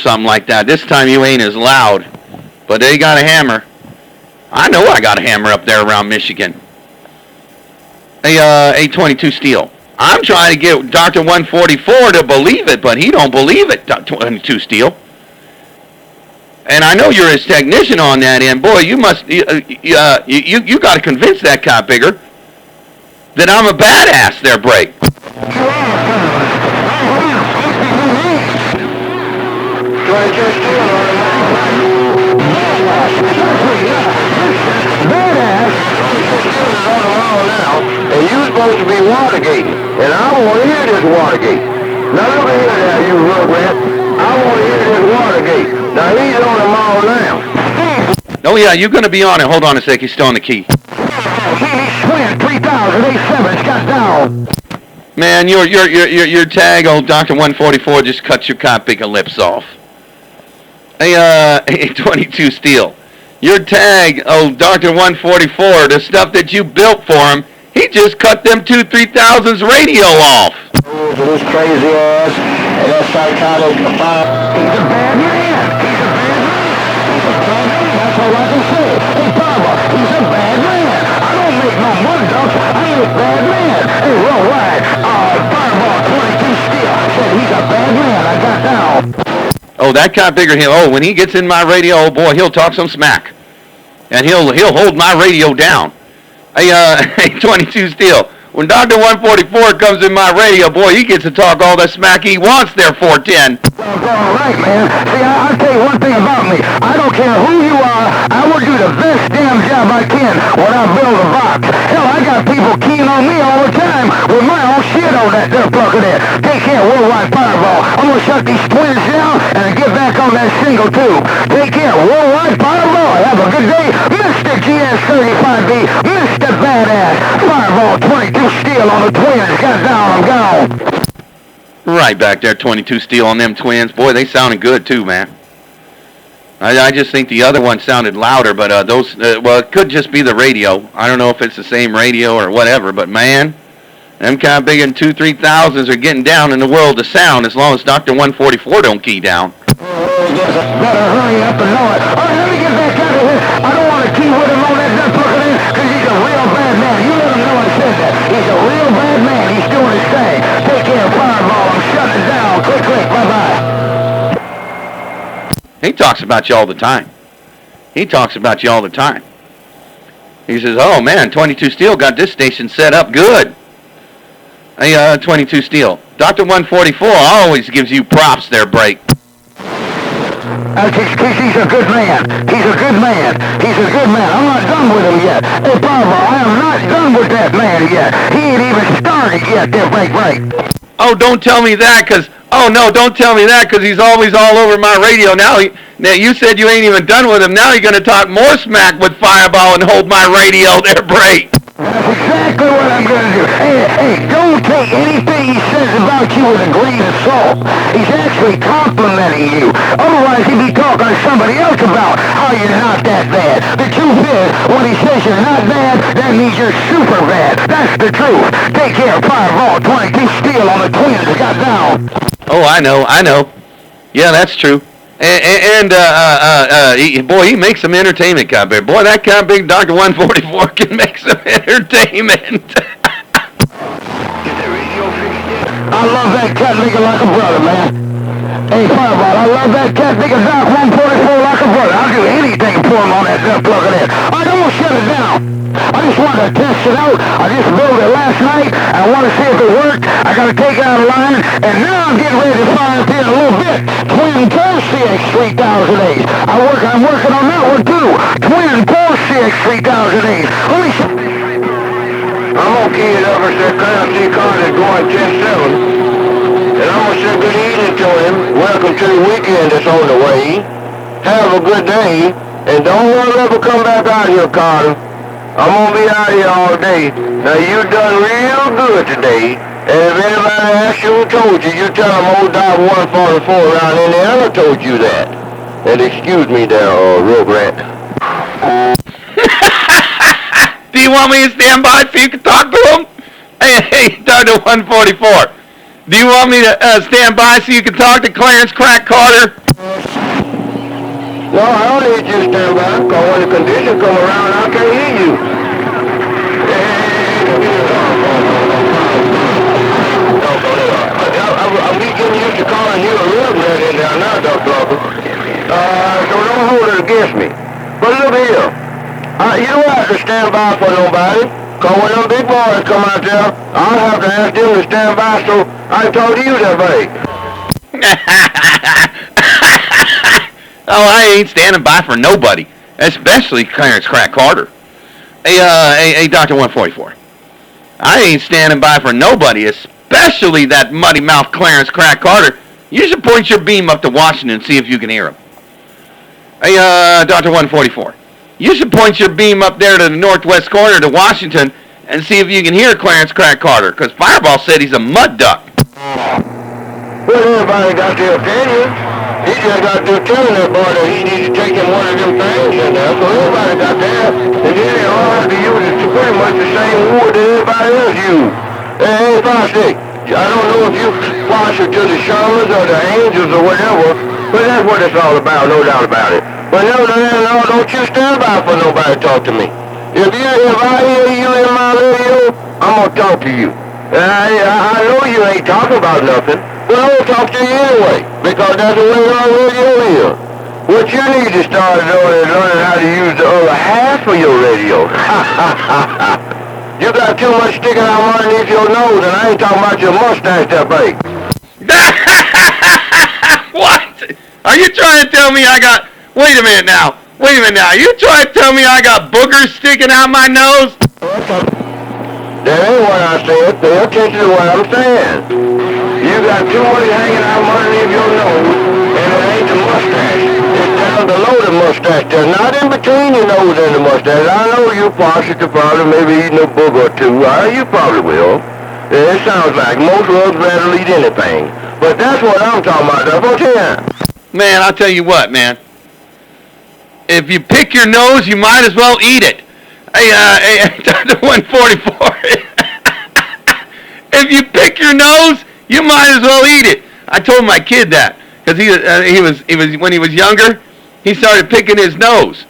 something like that. This time you ain't as loud. But they got a hammer. I know I got a hammer up there around Michigan. A 22 Steel. I'm trying to get Dr. 144 to believe it, but he don't believe it, 22 Steel. And I know you're his technician on that end. Boy, you must, you got to convince that cop bigger that I'm a badass there, Break. And you're supposed to be Watergate, and I want to hear this Watergate. Now look here now, you rugrat. I want to hear this Watergate. Now he's on the mall now. Oh yeah, you're going to be on it. Hold on a sec, he's still on the key. Swing 3087, got down. Man, your tag, old Dr. 144, just cut your cop bigger lips off. Hey, 22 Steel. Your tag, old Dr. 144, the stuff that you built for him, he just cut them 2-3000's radio off. Oh, this crazy ass, and that psychotic, he's a bad man. He's a bad man. That's all I can say. Hey, Baba, he's a bad man. I don't make my money up. I ain't a bad man. Hey, real right. Fireball 22 Steel said he's a bad man. I got down. Oh, that cop bigger, when he gets in my radio, oh boy, he'll talk some smack. And he'll hold my radio down. Hey, 22 Steel. When Dr. 144 comes in my radio, boy, he gets to talk all the smack he wants there, 410. All right, man. See, I'll tell you one thing about me. I don't care who you are. I will do the best damn job I can when I build a box. Hell, I got people keying on me all the time with my own shit on that they're plugging in. Take care, Worldwide Fireball. I'm going to shut these twins down and get back on that single, too. Take care, Worldwide Fireball. Have a good day. Mr. GS35B, Mr. Badass, Fireball 22 Steel on the twins. Got down, I'm gone. Right back there, 22 Steel on them twins. Boy, they sounded good too, man. I just think the other one sounded louder, but well, it could just be the radio. I don't know if it's the same radio or whatever, but man, them kind of big and 2-3000s are getting down in the world of sound as long as Dr. 144 don't key down. Better hurry up and know it. All right, let me get back out of here. I don't want to key with him on that dump looking in because he's a real bad man. You let him know I said that. He's a real bad man. He's doing his thing. Take care, Fireball. I'm shutting it down. Click, bye-bye. He talks about you all the time. He says, oh man, 22 Steel got this station set up good. Hey, 22 Steel. Dr. 144 always gives you props there, Break. He's a good man. I'm not done with him yet. Hey, Fireball, I am not done with that man yet. He ain't even started yet, there, Break. Oh, don't tell me that, because he's always all over my radio. Now you said you ain't even done with him. Now you're going to talk more smack with Fireball and hold my radio there, Break. That's exactly what I'm going to do. Hey, don't take anything he says about you with a grain of salt. He's actually complimenting you. Otherwise, he'd be talking to somebody else about how you're not that bad. The truth is, when he says you're not bad, that means you're super bad. That's the truth. Take care, Fireball 22 Steel on the twins. Got down. Oh, I know. Yeah, that's true. And boy, he makes some entertainment, cop big. Boy, that cop big Dr. 144 can make some entertainment. I love that cat nigga like a brother, man. Hey, Fireball, I love that cat nigga Doc 144 like a brother. I'll do anything for him on that dump plug in. I don't want to shut it down. I just wanted to test it out. I just built it last night. I want to see if it worked. I got to take it out of line. And now I'm getting ready to fire it in a little bit. Twin Pulse CX 3008. I'm working on that one too. Twin Pulse CX 3008. Let me show you. I'm going to key it up for Sir Clancy Carter going 10-7. And I'm going to say good evening to him. Welcome to the weekend that's on the way. Have a good day. And don't want to ever come back out here, Carter. I'm going to be out here all day. Now, you done real good today. And if anybody asks you who told you, you tell them old Doc 144 around Indiana told you that. And excuse me there, Rugrat. Do you want me to stand by so you can talk to him? Hey, Dr. 144. Do you want me to stand by so you can talk to Clarence Crack Carter? No, I don't need you to stand by, because when the conditions come around, I can't hear you. I'm getting used to calling you a redneck in there now, Dr. Lawson. So don't hold it against me. But look here. You don't have to stand by for nobody. Because when them big boys come out there, I'll have to ask them to stand by so I can talk to you that way. Oh, I ain't standing by for nobody, especially Clarence Crack Carter. Hey, Dr. 144. I ain't standing by for nobody, especially that muddy mouth Clarence Crack Carter. You should point your beam up to Washington and see if you can hear him. Hey, Dr. 144. You should point your beam up there to the northwest corner to Washington and see if you can hear Clarence Crack Carter, because Fireball said he's a mud duck. Well, everybody got their opinion. He just got through telling that boy that he needs to take him one of them things in there, so everybody got that. And then they all have to use it to pretty much the same wood that everybody else use. Hey, Fostick, I don't know if you partial to the shamans or the angels or whatever, but that's what it's all about, no doubt about it. But nevertheless, no, don't you stand by for nobody to talk to me. If I hear you in my radio, I'm gonna talk to you. I know you ain't talking about nothing, but I'm gonna talk to you anyway, because that's the way our radio is. What you need to start doing is learning how to use the other half of your radio. You got too much sticking out underneath your nose, and I ain't talking about your mustache that big. What? Are you trying to tell me I got... Wait a minute now. You trying to tell me I got boogers sticking out my nose? That ain't what I said. Pay attention to what I'm saying. You got too much hanging out underneath your nose, and it ain't the mustache. It's down below the mustache. They're not in between your nose and the mustache. I know you partial to probably maybe eating a booger or two. You probably will. It sounds like most rugs rather eat anything. But that's what I'm talking about. That's what you hear. Man, I'll tell you what, man. If you pick your nose, you might as well eat it. Hey, Dr. 144. If you pick your nose, you might as well eat it. I told my kid that because he was when he was younger, he started picking his nose,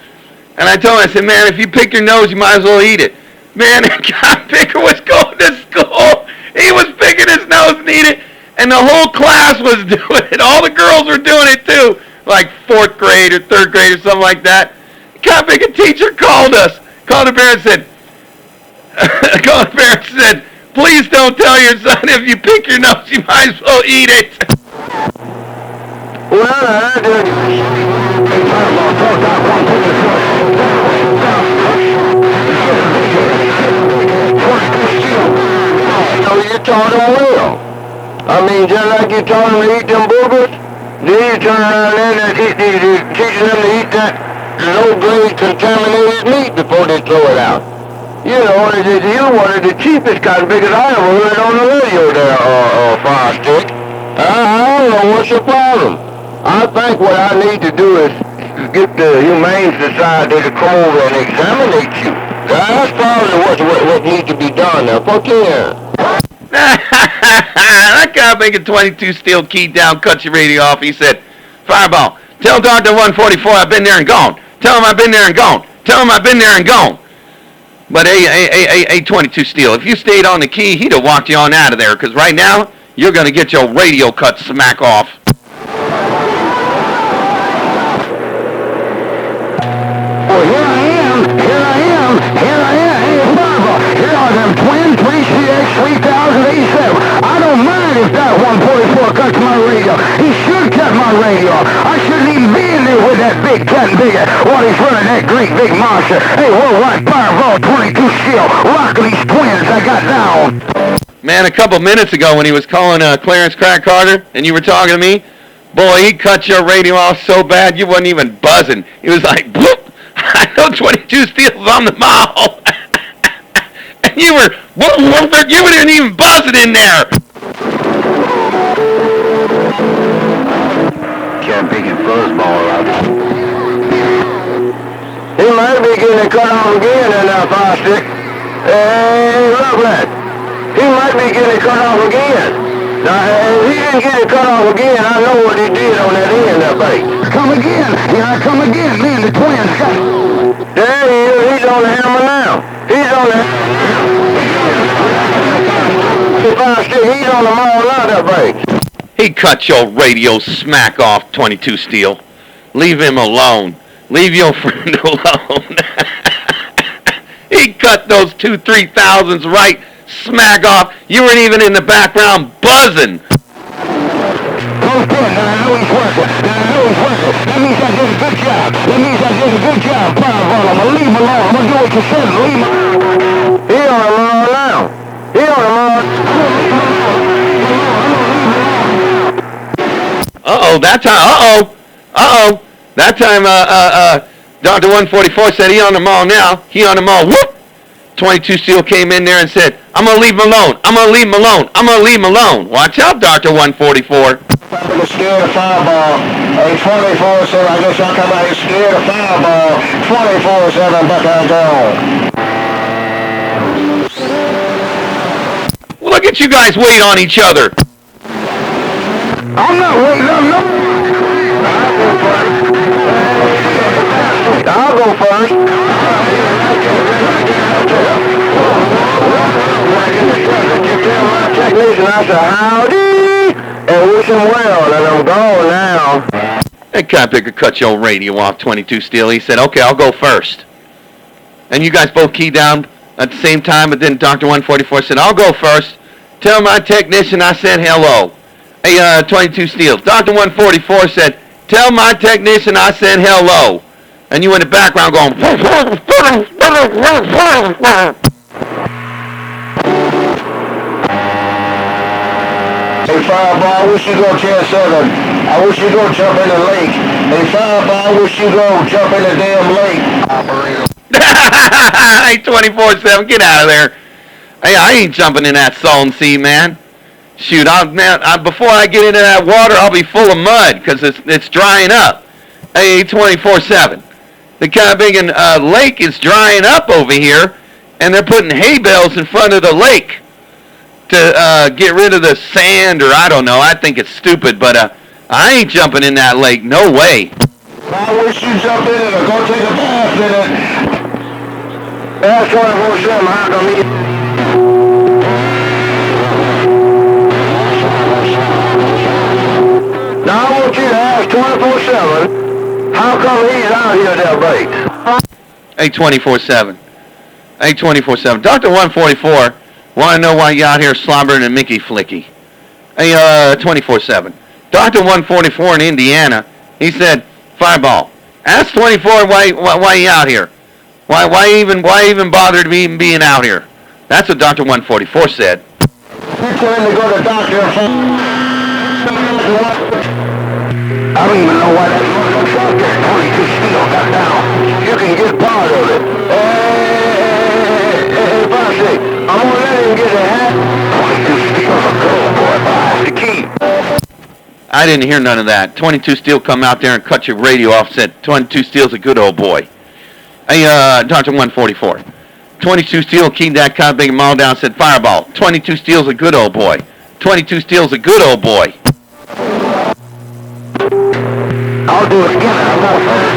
and I told him, I said, man, if you pick your nose, you might as well eat it. Man, the guy picker was going to school. He was picking his nose and eating it, and the whole class was doing it. All the girls were doing it too. Like 4th grade or 3rd grade or something like that. The teacher called the parents said, please don't tell your son if you pick your nose, you might as well eat it. Well, I did. So you taught him well. I mean, just like you taught him to eat them boogers, then you turn around there and teaching them to eat that low-grade contaminated meat before they throw it out. You know, you wanted the cheapest cotton pickers I ever heard on the radio there, Fistick. I don't know what's your problem. I think what I need to do is get the Humane Society to come over and examine you. That's probably what needs to be done now. Fuck yeah. That guy making 22 steel keyed down, cut your radio off. He said, Fireball, tell Dr. 144 I've been there and gone. Tell him I've been there and gone. Tell him I've been there and gone. But hey, 22 steel, if you stayed on the key, he'd have walked you on out of there, because right now, you're going to get your radio cut smack off. Well, here I am. Hey, Fireball. Here are them twin 3CX 3087. I don't mind if that 144 cuts my radio. He should cut my radio. I shouldn't even be in there with that big cat and bigger while he's running that great big monster. Hey, worldwide Fireball 22 steel. Rocking these twins I got down. Man, a couple minutes ago when he was calling Clarence Crack Carter and you were talking to me, boy, he cut your radio off so bad you wasn't even buzzing. He was like, bloop, I know 22 steel's on the mall. And you were even buzzing in there. Cat picking fuzzball out there. He might be getting it cut off again in that Fistick. Hey, look that. He might be getting it cut off again. Now, if he didn't get it cut off again, I know what he did on that end, that bait. Come come again. Here I come again. Me and the twins got... There he is. He's on the hammer now. He's on the... He's on the mall now, that break. He cut your radio smack off, 22 Steel. Leave him alone. Leave your friend alone. He cut those 2-3,000s right smack off. You weren't even in the background buzzing. Close 10. Now I know he's working. That means I did a good job. Fireball. I'm going to leave him alone. I'm going to do what you said. Leave him alone. He on the mall now. He on the mall. Uh-oh, that time, That time, Dr. 144 said he on the mall now. He on the mall. Whoop! 22 Steel came in there and said, I'm going to leave him alone. Watch out, Dr. 144. I'm scared of Fireball. A 24 said, I guess I'll come out here scared of Fireball. 24-7 Buckeye Joe. Well, look at you guys wait on each other. I'm not waiting on no. I'll go first. Technician, I said, howdy, and wish him well, and I'm gone now. That coppicker cut your radio off, 22 Steel. He said, okay, I'll go first. And you guys both keyed down at the same time, but then Dr. 144 said, I'll go first. Tell my technician I said hello. Hey, 22 Steel. Dr. 144 said, tell my technician I said hello. And you in the background going... Hey, Fireball, I wish you'd go 10-7. I wish you'd go jump in the lake. Hey, Fireball, I wish you'd go jump in the damn lake. Hey, 24/7, get out of there. Hey, I ain't jumping in that Salton Sea, man. Shoot, before I get into that water, I'll be full of mud because it's drying up. Hey, 24/7. The Caribbean lake is drying up over here, and they're putting hay bales in front of the lake to get rid of the sand, or I don't know. I think it's stupid, but I ain't jumping in that lake. No way. I wish you'd jump in it or go take a bath in it. That's 24/7. How come he... Now I want you to ask 24/7, how come he's out here that late? Hey, 24/7. Hey, 24/7. Dr. 144 want to know why you out here slobbering and Mickey Flicky. Hey, 24/7. Dr. 144 in Indiana, he said, Fireball, ask 24 why you out here. Why even bother to even being out here? That's what Dr. 144 said. You tell him to go to Dr. I don't even know why that motherfucker 22 Steel got down. You can get part of it. Hey, Foxy, I'm gonna let him get a hat. 22 Steel's a good boy, but I have to keep. I didn't hear none of that. 22 Steel come out there and cut your radio off, said 22 Steel's a good old boy. Hey, Dr. 144. 22 Steel keyed that kind of big mall down, said Fireball. 22 Steel's a good old boy. 22 Steel's a good old boy. I'll do it again. I'll go first.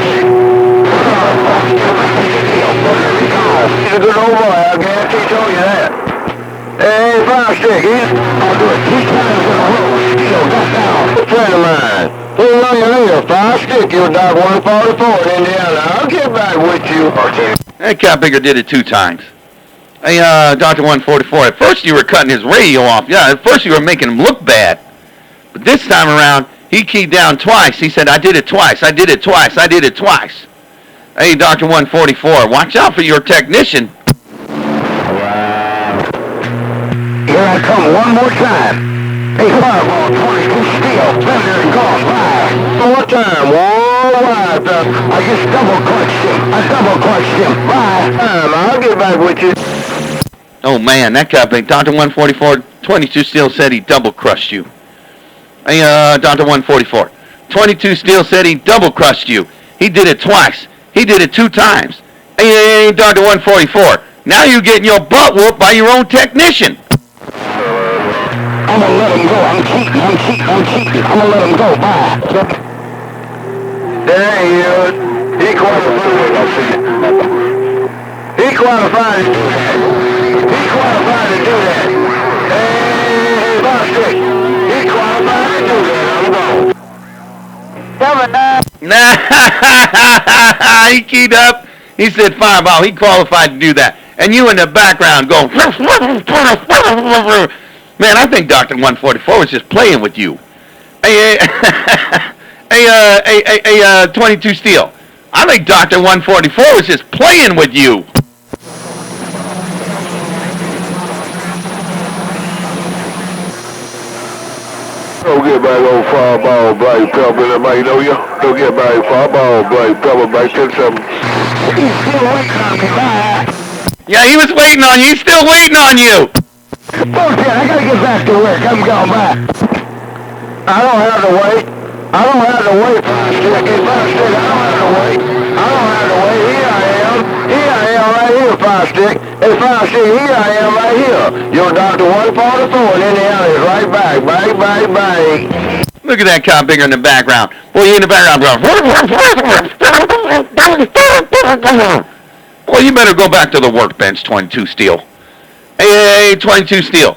He's a good old boy. I guarantee told you that. Hey, Five Stick, I'll do it 3 times in a row. Steel got down. A friend of mine. We'll know you later. Five Stick, you're Doc 144 in Indiana. I'll get back with you. That coppicker did it 2 times. Hey, Dr. 144, at first you were cutting his radio off. Yeah, at first you were making him look bad. But this time around, he keyed down twice. He said, I did it twice. Hey, Dr. 144, watch out for your technician. Here I come one more time. Hey, Fireball, 22 Steel, Bender and gone by. One more time, wide. I just double-clutched him. Bye. I'll get back with you. Oh, man, that copy, Dr. 144, 22 Steel said he double-crushed you. Hey, Dr. 144, 22 Steel said he double-crushed you. He did it twice. He did it 2 times. Hey, Dr. 144, now you're getting your butt whooped by your own technician. I'm gonna let him go. I'm cheating. I'm gonna let him go. Bye. There he is. He qualified. He qualified to do that. He qualified to do that. Hey, Buster. He qualified to do that. I'm going. Nah, he keyed up. He said fireball. He qualified to do that. And you in the background going, man, I think Dr. 144 was just playing with you. Hey, 22 Steel. I think Dr. 144 was just playing with you. Don't get back on fireball, Blake Pepper. Everybody know you? Don't get back fireball, Blake Pepper. Back 10-7. He's still waiting on me, man. Yeah, he was waiting on you. He's still waiting on you. Bullshit, I gotta get back to work. I'm going back. I don't have to wait. I don't have to wait for a stick. It's my stick. I don't have to wait. I don't have to wait. Here I am. Here I am right here, Fire Stick. Hey, Fire Stick, here I am right here. Your Dr. 144 and in the alley is right back. Bang, bang, bang. Look at that cop bigger in the background. Boy, you in the background going, well, you better go back to the workbench, 22 Steel. Hey, 22 Steel.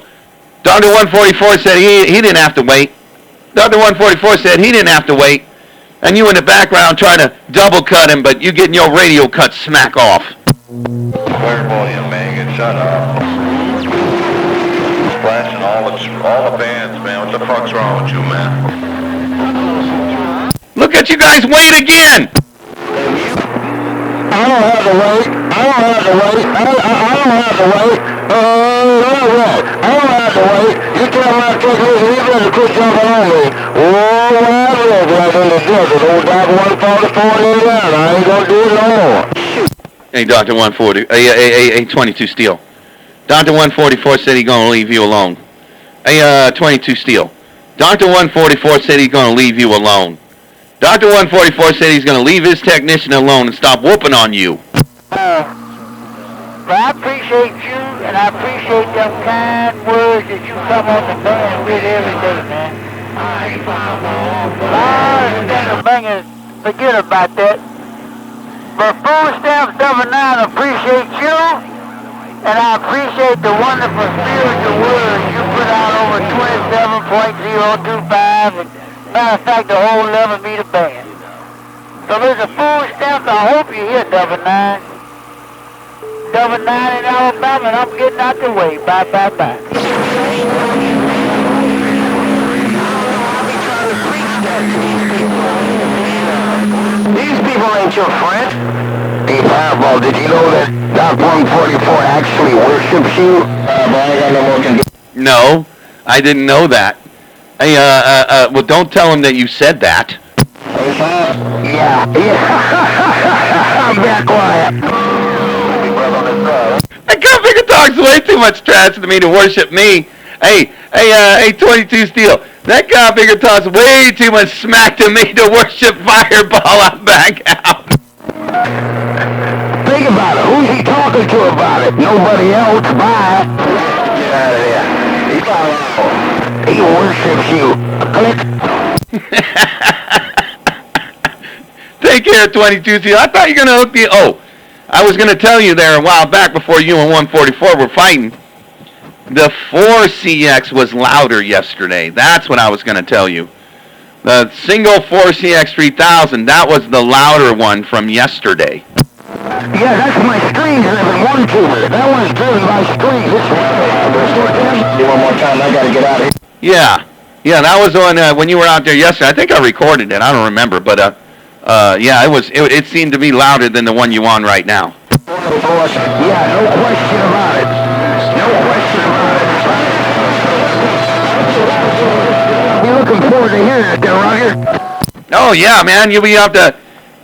Dr. 144 said he didn't have to wait. Dr. 144 said he didn't have to wait. And you in the background trying to double cut him, but you getting your radio cut smack off. Clear volume, man. Get shut up. Flashing all the bands, man. What the fuck's wrong with you, man? Look at you guys wait again. I don't have to wait. I don't have to wait. I don't have to wait. I don't have to wait. You tell my technician he better quit jumping on me. Oh, I live right in the desert. Old Dr. 144 in Indiana. I ain't gonna do it no more. Hey, Dr. 140. Hey, 22 Steel. Dr. 144 said he's gonna leave you alone. Hey, 22 Steel. Dr. 144 said he's gonna leave you alone. Dr. 144 said he's going to leave his technician alone and stop whooping on you. But I appreciate you, and I appreciate them kind words that you come on the band with every day, man. I understand the bangers, forget about that. But Food Stamp 79 appreciate you, and I appreciate the wonderful spiritual words you put out over 27.025, and matter of fact, the whole 11-meter band. So there's a Food Stamp. I hope you're here, Double 9. Double 9 in Alabama, and I'm getting out the way. Bye, bye, bye. These people ain't your friend. Hey, Fireball, did you know that Doc 144 actually worships you? I ain't got no more can do. No, I didn't know that. Hey, well, don't tell him that you said that. Yeah. I'm back quiet. That Coppinger talks way too much trash to me to worship me. Hey, 22 Steel. That Coppinger talks way too much smack to me to worship Fireball. I'm back out. Think about it. Who's he talking to about it? Nobody else. Bye. Get out of here. He worships you. Click. Take care, 22 Steel. I thought you were going to hook me. Oh, I was going to tell you there a while back before you and 144 were fighting. The 4CX was louder yesterday. That's what I was going to tell you. The single 4CX 3000, that was the louder one from yesterday. Yeah, that's my screen driven one tuber. That one's driven by screen. This one more time, I gotta get out of here. Yeah, that was on when you were out there yesterday. I think I recorded it. I don't remember, but yeah, it seemed to be louder than the one you on right now. Yeah, no question about it. No question about it. You looking forward to hearing it there, Roger? Oh yeah, man, you'll be up to.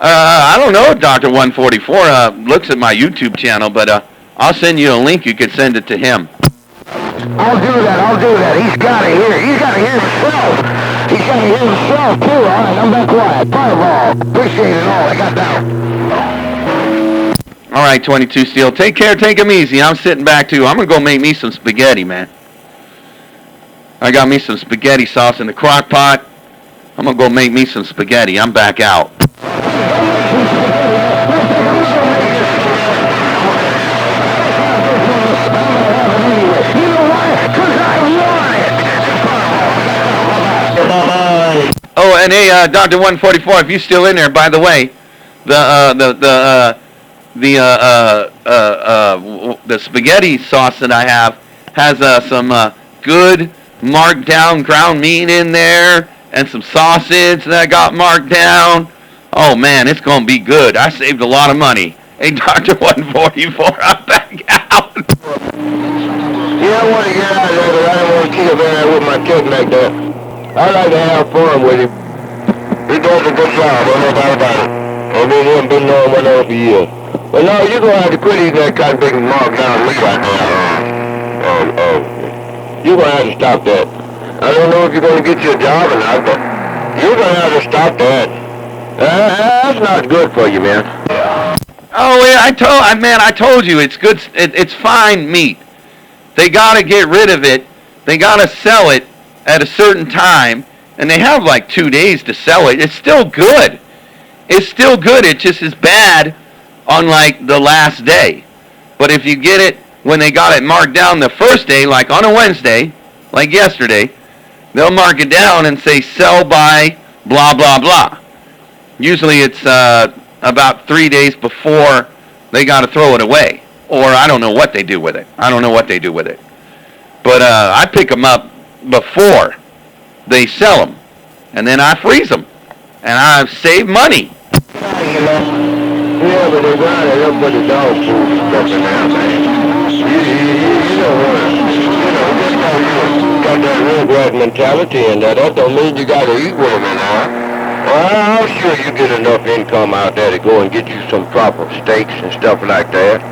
I don't know if Dr. 144 looks at my YouTube channel, but I'll send you a link. You could send it to him. I'll do that. He's got to hear himself. He's got to hear himself, too. All right, I'm back quiet. Fireball. Appreciate it all. I got down. All right, 22 Steel. Take care. Take him easy. I'm sitting back, too. I'm going to go make me some spaghetti, man. I got me some spaghetti sauce in the crock pot. I'm going to go make me some spaghetti. I'm back out. Oh, and hey, Dr. 144, if you're still in there, by the way, the spaghetti sauce that I have has some good marked down ground meat in there and some sausage that I got marked down. Oh man, it's gonna be good. I saved a lot of money. Hey, Dr. 144, I'm back out. Yeah, I want to get out of there, but I don't want to keep in there with my kid like that. I like to have fun with him. He does a good job, I know about it. I mean, he hasn't been knowing one else for years. But no, you're going to have to quit eating that kind of big mark down meat right now. You're going to have to stop that. I don't know if you're going to get your job or not, but you're going to have to stop that. That's not good for you, man. Oh yeah, I told you it's good. It's fine meat. They gotta get rid of it. They gotta sell it at a certain time, and they have like 2 days to sell it. It's still good. It's still good. It just is bad on like the last day. But if you get it when they got it marked down the first day, like on a Wednesday, like yesterday, they'll mark it down and say sell by blah blah blah. Usually it's about 3 days before they got to throw it away. Or I don't know what they do with it. But I pick them up before they sell them. And then I freeze them. And I save money. Yeah, but they got it up with the dog food and stuff in there, man. You know what? Just because you got that red mentality and that don't mean you got to eat with them and all. Well, I'm sure you get enough income out there to go and get you some proper steaks and stuff like that.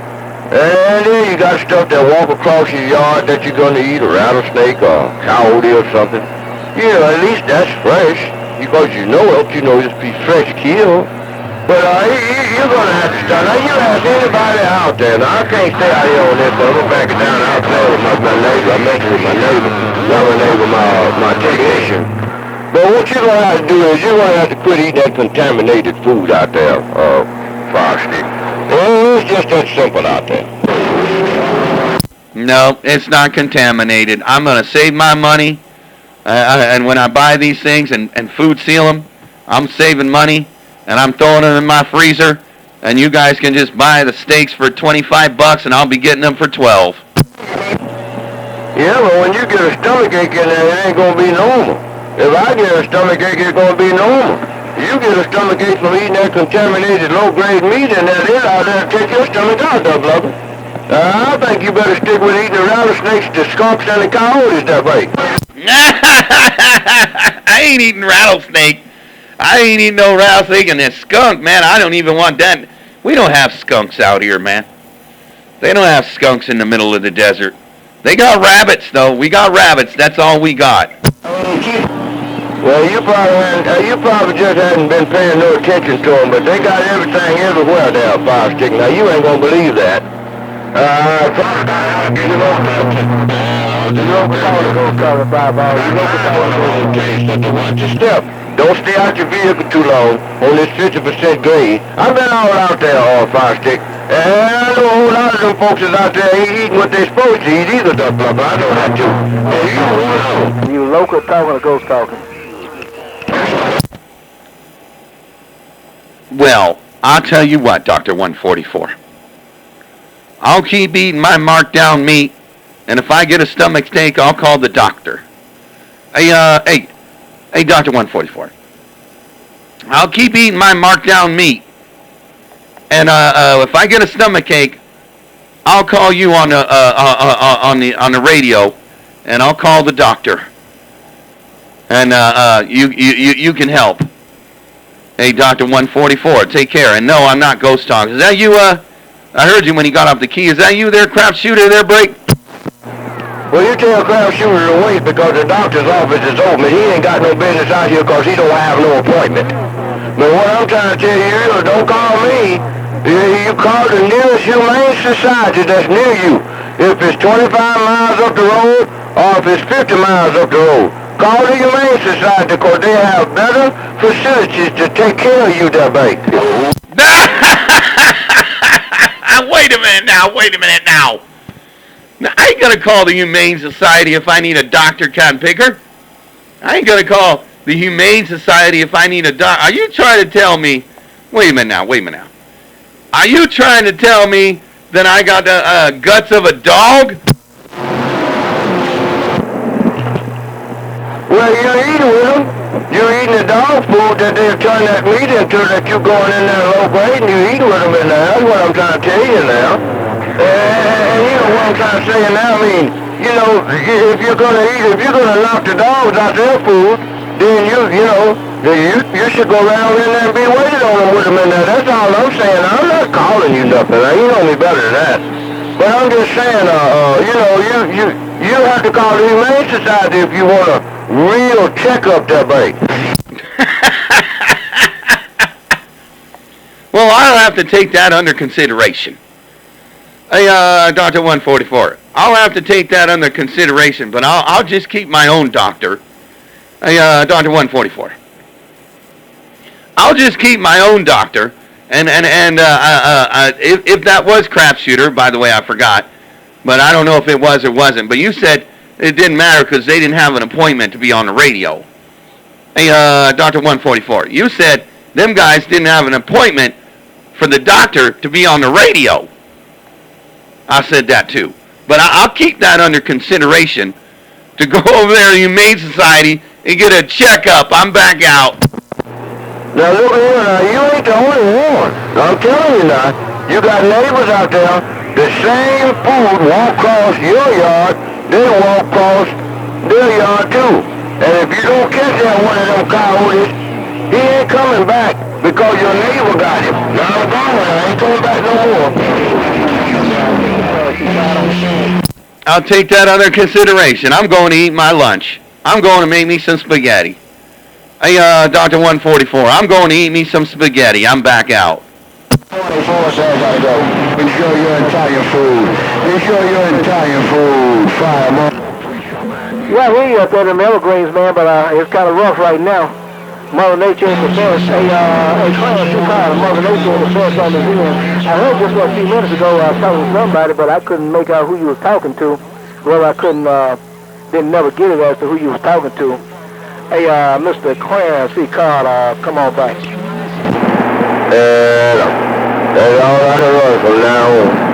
And then you got stuff that walk across your yard that you're going to eat, a rattlesnake or coyote or something. Yeah, at least that's fresh, because you know it's be fresh killed. But you're going to have to start. Now, you ask anybody out there. Now, I can't stay out here on this, but I'm back down out there with my neighbor. I mentioned with my neighbor, my technician. But what you're going to have to do is you're going to have to quit eating that contaminated food out there, Frosty. It's just that simple out there. No, it's not contaminated. I'm going to save my money. And when I buy these things and food seal them, I'm saving money. And I'm throwing them in my freezer. And you guys can just buy the steaks for $25 and I'll be getting them for $12. Yeah, but when you get a stomachache in there, it ain't going to be normal. If I get a stomachache, it's going to be normal. You get a stomachache from eating that contaminated low-grade meat and that is out there to take your stomach out, brother. I think you better stick with eating the rattlesnakes, the skunks, and the coyotes that way. I ain't eating rattlesnake. I ain't eating no rattlesnake and that skunk, man. I don't even want that. We don't have skunks out here, man. They don't have skunks in the middle of the desert. They got rabbits, though. We got rabbits. That's all we got. Well, you probably just hadn't been paying no attention to them, but they got everything everywhere there, Fire Stick. Now, you ain't gonna believe that. Watch your step. Don't stay out your vehicle too long on this 50% grade. I've been all out there, Fire Stick. And I know a whole lot of them folks is out there ain't eating what they're supposed to eat either, Duck Blubber. I know that too. You local talking or ghost talking? Well, I'll tell you what, Dr. 144. I'll keep eating my marked down meat, and if I get a stomach ache, I'll call the doctor. Hey, Dr. 144. I'll keep eating my marked down meat, and if I get a stomach ache, I'll call you on the radio, and I'll call the doctor, and you can help. Hey, Dr. 144, take care. And no, I'm not ghost talking. Is that you? I heard you when he got off the key. Is that you there, crap shooter there, Break? Well, you tell crap shooter to wait because the doctor's office is open. He ain't got no business out here because he don't have no appointment. But what I'm trying to tell you is, don't call me. You call the nearest humane society that's near you. If it's 25 miles up the road or if it's 50 miles up the road. Call the Humane Society because they have better facilities to take care of you there, babe. Wait a minute now. Now, I ain't gonna call the Humane Society if I need a doctor, Cotton Picker. I ain't gonna call the Humane Society if I need a doctor. Are you trying to tell me, wait a minute now. Are you trying to tell me that I got the guts of a dog? Well, you're eating with them. You're eating the dog food that they're turning that meat into that you're going in there low grade and you're eating with them in there. That's what I'm trying to tell you now. And you know what I'm trying to say now? I mean, you know, if you're gonna knock the dogs out their food, then you should go around in there and be waiting on them with them in there. That's all I'm saying. I'm not calling you nothing. You know me better than that. But I'm just saying, you have to call the Humane Society if you want a real checkup there, babe. Well, I'll have to take that under consideration. Hey, Dr. 144, I'll have to take that under consideration, but I'll just keep my own doctor. Hey, Dr. 144, I'll just keep my own doctor, and if that was Crapshooter, by the way, I forgot, but I don't know if it was or wasn't, but you said it didn't matter because they didn't have an appointment to be on the radio. Hey, Dr. 144, you said them guys didn't have an appointment for the doctor to be on the radio. I said that too. But I'll keep that under consideration to go over there to the Humane Society and get a checkup. I'm back out. Now look here, you ain't the only one. I'm telling you now, you got neighbors out there, the same food won't cross your yard, they won't cross their yard too. And if you don't catch that one of them coyotes, he ain't coming back because your neighbor got him. Now I'm gone, I ain't coming back no more. I'll take that under consideration. I'm going to eat my lunch. I'm going to make me some spaghetti. Hey, Dr. 144, I'm going to eat me some spaghetti. I'm back out. 24 says I go. Be sure your Italian food. Be sure your Italian food. Fire them up. Yeah, we up there in the Everglades, man, but it's kind of rough right now. Mother Nature interferes. Clarence, you called Mother Nature interferes on the end. I heard just a few minutes ago I was talking to somebody, but I couldn't make out who you was talking to. Well, I didn't never get it as to who you was talking to. Hey, Mr. Clarence, he called, come on back. That's all I can run from now on.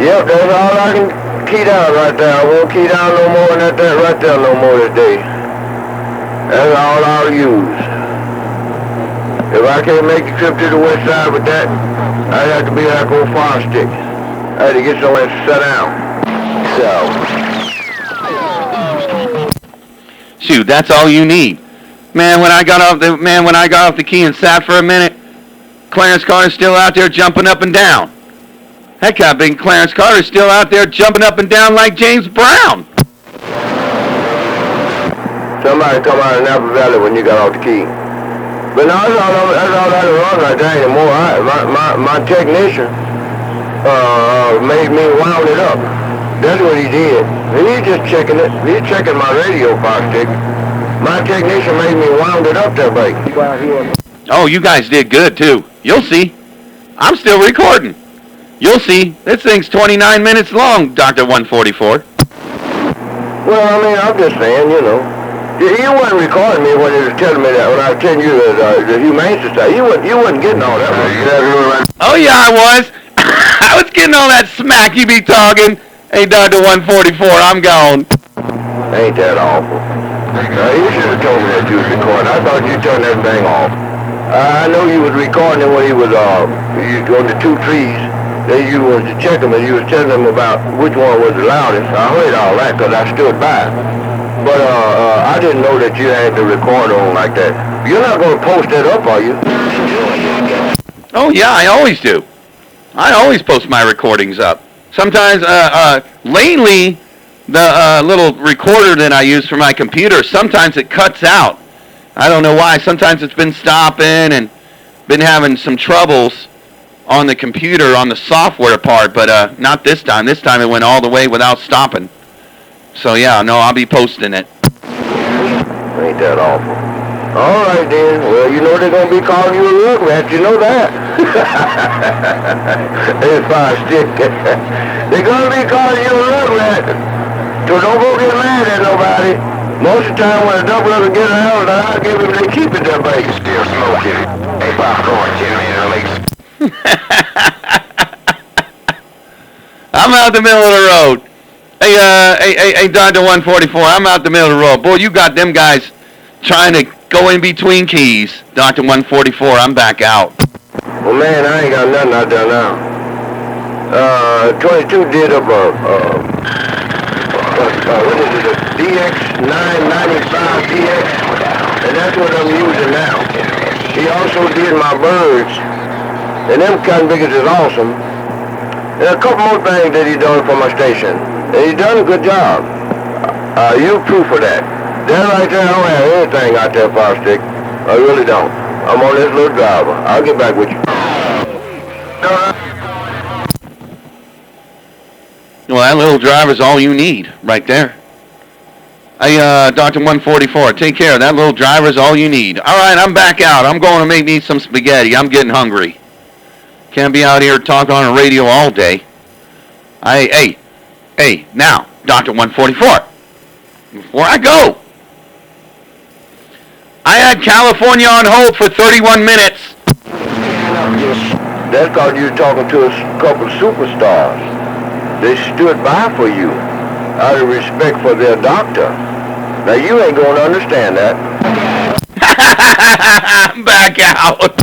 Yep, that's all I can key down right there. I won't key down no more than that right there no more today. That's all I'll use. If I can't make the trip to the west side with that, I'd have to be like old farm stick. I had to get somewhere to sit down. So. Shoot, that's all you need. Man, when I got off the key and sat for a minute, Clarence Carter's still out there jumping up and down. Heck, I think Clarence Carter's still out there jumping up and down like James Brown. Somebody come out of Napa Valley when you got off the key. But no, that's all I can run right there anymore. My technician made me wound it up. That's what he did. He's just checking it. He's checking my radio fire stick. My technician made me wound it up there, baby. Oh, you guys did good, too. You'll see. I'm still recording. You'll see. This thing's 29 minutes long, Dr. 144. Well, I mean, I'm just saying, you know. You wasn't recording me when you was telling me that, when I was telling you the Humane Society. You wasn't getting all that. Oh, yeah, I was. I was getting all that smack you be talking. Hey, Dr. 144, I'm gone. Ain't that awful? You should have told me that you was recording. I thought you turned that thing off. I know you was recording it when he was on the two trees. Then you was to check them and you was telling them about which one was the loudest. I heard all that because I stood by. But I didn't know that you had the record on like that. You're not going to post that up, are you? Oh, yeah, I always do. I always post my recordings up. Sometimes, lately, the little recorder that I use for my computer, sometimes it cuts out. I don't know why. Sometimes it's been stopping and been having some troubles on the computer, on the software part, but not this time. This time it went all the way without stopping. So yeah, no, I'll be posting it. Ain't that awful? All right then. Well, you know they're gonna be calling you a lug rat. You know that. Hey, Fire Stick. They're gonna be calling you a lug rat. So don't go get mad at nobody. Most of the time when a double doesn't get out, I give him they keep it there, baby. Still smoking. Hey, popcorn, 10 minute release. I'm out the middle of the road. Hey, Dr. 144, I'm out the middle of the road. Boy, you got them guys trying to go in between keys. Dr. 144, I'm back out. Well, man, I ain't got nothing out there now. 22 did up what is it, a DX995DX, and that's what I'm using now. He also did my birds, and them cotton biggers is awesome. And a couple more things that he done for my station. And he done a good job. You proof of that. That right there, I don't have anything out there, Fire Stick. I really don't. I'm on this little driver. I'll get back with you. Well, that little driver's all you need right there. Hey, Dr. 144, take care. That little driver's all you need. All right, I'm back out. I'm going to make me some spaghetti. I'm getting hungry. Can't be out here talking on the radio all day. Hey, now, Dr. 144, before I go, I had California on hold for 31 minutes. That's because you're talking to a couple superstars. They stood by for you out of respect for their doctor. Now, you ain't going to understand that. I'm back out.